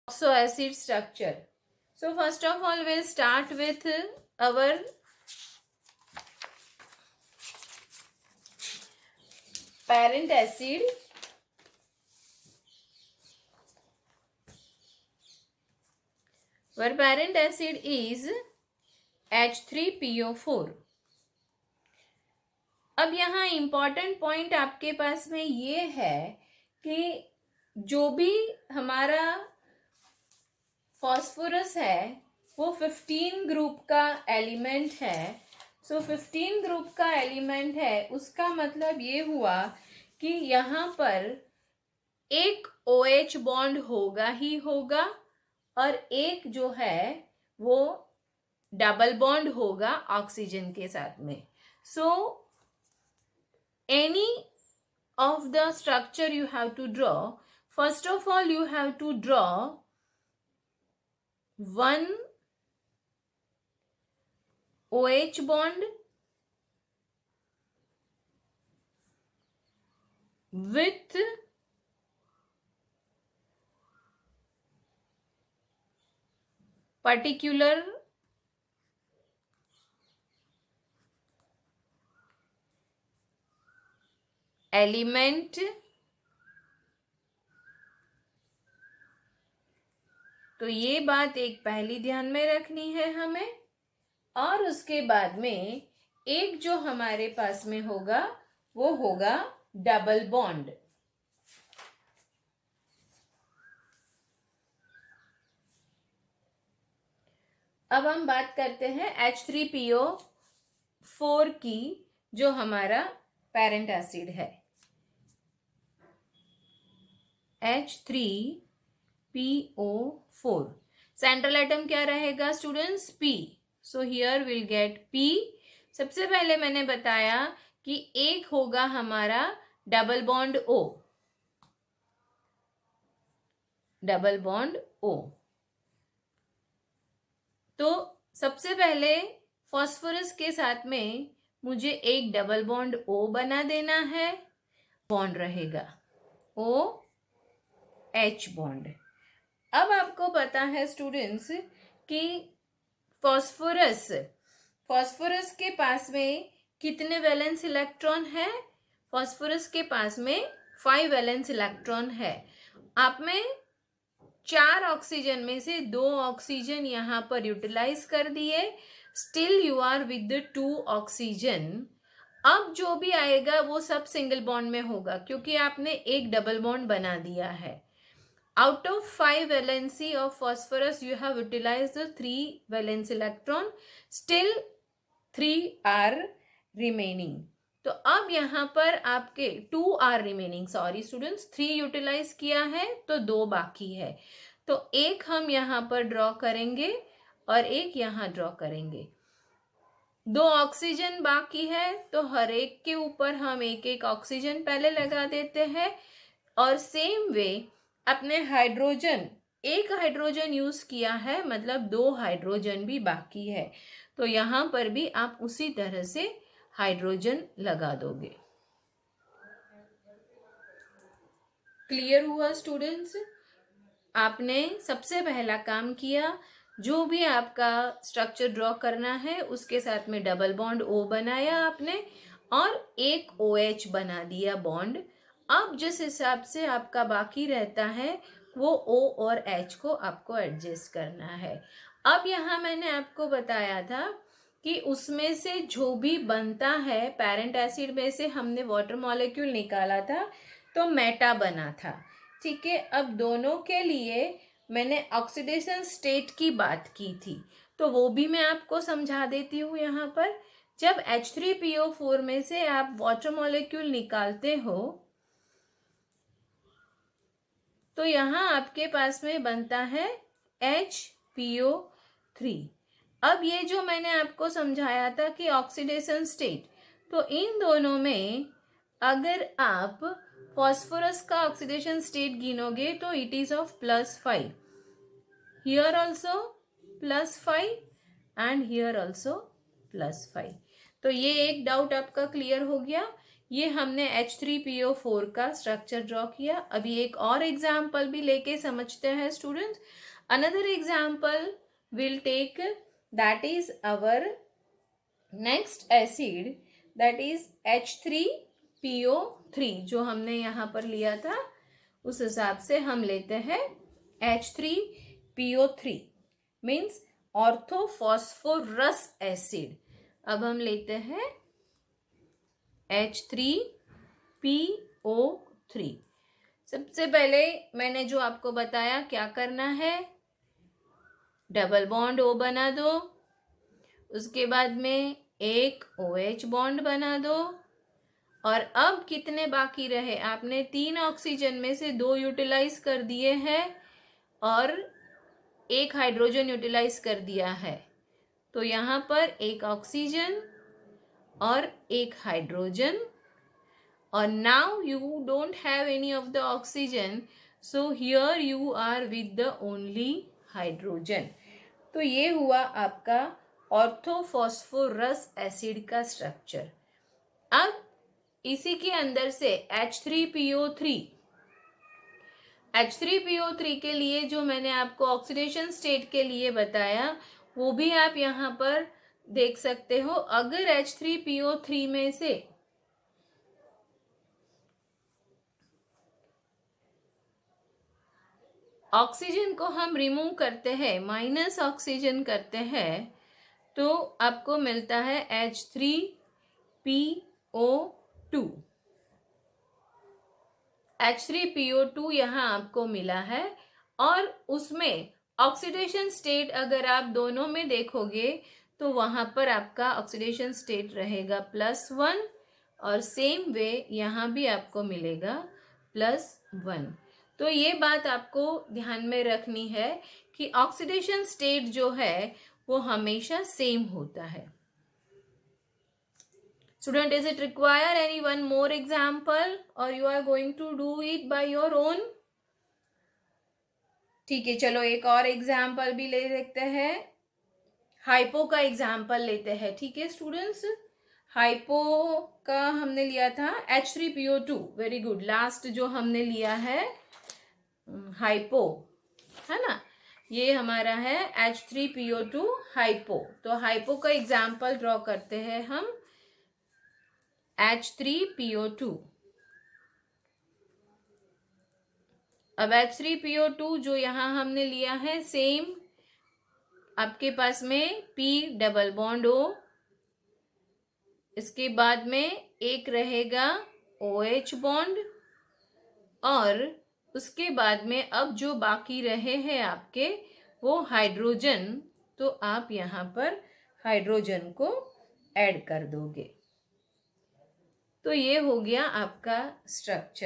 oxo acid structure. So first of all we'll start with our parent acid. Our parent acid is H3PO4. अब यहाँ important point आपके पास में ये है कि जो भी हमारा फॉस्फोरस है वो 15 ग्रुप का एलिमेंट है. सो 15 ग्रुप का एलिमेंट है, उसका मतलब ये हुआ कि यहाँ पर एक OH बॉन्ड होगा ही होगा और एक जो है वो डबल बॉन्ड होगा ऑक्सीजन के साथ में. सो any of the structure you have to draw, first of all you have to draw one OH bond with particular element. तो ये बात एक पहली ध्यान में रखनी है हमें. और उसके बाद में एक जो हमारे पास में होगा वो होगा डबल बॉन्ड. अब हम बात करते हैं H3PO4 की, जो हमारा पेरेंट एसिड है. H3PO4 सेंट्रल एटम क्या रहेगा students? P. So here will get P. सबसे पहले मैंने बताया कि एक होगा हमारा double bond O. Double bond O. तो सबसे पहले फॉस्फोरस के साथ में मुझे एक डबल बॉन्ड O बना देना है. बॉन्ड रहेगा OH बॉन्ड. अब आपको पता है स्टूडेंट्स कि फॉस्फोरस के पास में कितने वैलेंस इलेक्ट्रॉन है? फॉस्फोरस के पास में 5 वैलेंस इलेक्ट्रॉन है. आप में 4 ऑक्सीजन में से 2 ऑक्सीजन यहाँ पर यूटिलाइज कर दिए. Still you are with 2 oxygen. अब जो भी आएगा वो सब सिंगल बॉन्ड में होगा क्योंकि आपने एक डबल बॉन्ड बना दिया है. Out of 5 valency of phosphorus, you have utilized the 3 valence electron. Still 3 are remaining. तो अब यहाँ पर आपके 2 are remaining. Sorry students, 3 utilize किया है तो 2 बाकी है. तो एक हम यहाँ पर ड्रॉ करेंगे और एक यहाँ ड्रॉ करेंगे. 2 ऑक्सीजन बाकी है तो हर एक के ऊपर हम एक एक ऑक्सीजन पहले लगा देते हैं. और सेम वे अपने हाइड्रोजन, एक हाइड्रोजन यूज किया है मतलब 2 हाइड्रोजन भी बाकी है. तो यहाँ पर भी आप उसी तरह से हाइड्रोजन लगा दोगे. क्लियर हुआ स्टूडेंट्स? आपने सबसे पहला काम किया, जो भी आपका स्ट्रक्चर ड्रॉ करना है उसके साथ में डबल बॉन्ड O बनाया आपने और एक OH बना दिया बॉन्ड. अब जिस हिसाब से आपका बाकी रहता है वो O और H को आपको एडजस्ट करना है. अब यहाँ मैंने आपको बताया था कि उसमें से जो भी बनता है पेरेंट एसिड में से हमने वाटर मॉलिक्यूल निकाला था तो मेटा बना था. ठीक है. अब दोनों के लिए मैंने ऑक्सीडेशन स्टेट की बात की थी तो वो भी मैं आपको समझा देती हूँ यहाँ पर. जब H3PO4 में से आप वाटर मॉलिक्यूल निकालते हो तो यहाँ आपके पास में बनता है HPO3. अब ये जो मैंने आपको समझाया था कि ऑक्सीडेशन स्टेट, तो इन दोनों में अगर आप फॉस्फोरस का ऑक्सीडेशन स्टेट गिनोगे तो it is of +5. Here also +5 and here also +5. तो ये एक डाउट आपका क्लियर हो गया ये हमने H3PO4 का स्ट्रक्चर ड्रॉ किया। अभी एक और एग्जाम्पल भी लेके समझते हैं students. Another example will take, that is our next acid, that is H3PO3 जो हमने यहाँ पर लिया था उस हिसाब से हम लेते हैं H3PO3 मीन्स ऑर्थोफॉस्फोरस एसिड। अब हम लेते हैं H3PO3। सबसे पहले मैंने जो आपको बताया क्या करना है, डबल बॉन्ड O बना दो, उसके बाद में एक OH बॉन्ड बना दो, और अब कितने बाकी रहे, आपने 3 ऑक्सीजन में से 2 यूटिलाइज कर दिए हैं और एक हाइड्रोजन यूटिलाइज कर दिया है, तो यहाँ पर एक ऑक्सीजन और एक हाइड्रोजन, और now you don't have any of the oxygen, so here you are with the only hydrogen. तो ये हुआ आपका ऑर्थोफॉस्फोरस एसिड का स्ट्रक्चर। अब इसी के अंदर से H3PO3 के लिए जो मैंने आपको ऑक्सीडेशन स्टेट के लिए बताया वो भी आप यहाँ पर देख सकते हो। अगर H3PO3 में से ऑक्सीजन को हम रिमूव करते हैं, माइनस ऑक्सीजन करते हैं, तो आपको मिलता है H3PO2। H3PO2 यहाँ आपको मिला है, और उसमें ऑक्सीडेशन स्टेट अगर आप दोनों में देखोगे तो वहां पर आपका ऑक्सीडेशन स्टेट रहेगा +1, और सेम वे यहाँ भी आपको मिलेगा +1। तो ये बात आपको ध्यान में रखनी है कि ऑक्सीडेशन स्टेट जो है वो हमेशा सेम होता है। Student, is it require any one more example or you are going to do it by your own? ठीक है, चलो एक और एग्जाम्पल भी ले देखते हैं। हाइपो का एग्जाम्पल लेते हैं। ठीक है स्टूडेंट्स, हाइपो का हमने लिया था H3PO2। वेरी गुड, लास्ट जो हमने लिया है हाइपो, है ना, ये हमारा है H3PO2 हाइपो। तो हाइपो का एग्जाम्पल ड्रॉ करते हैं हम H3PO2। अब H3PO2 जो यहाँ हमने लिया है, सेम आपके पास में P डबल बॉन्ड O, इसके बाद में एक रहेगा OH बॉन्ड, और उसके बाद में अब जो बाकी रहे हैं आपके वो हाइड्रोजन, तो आप यहाँ पर हाइड्रोजन को ऐड कर दोगे। तो ये हो गया आपका स्ट्रक्चर।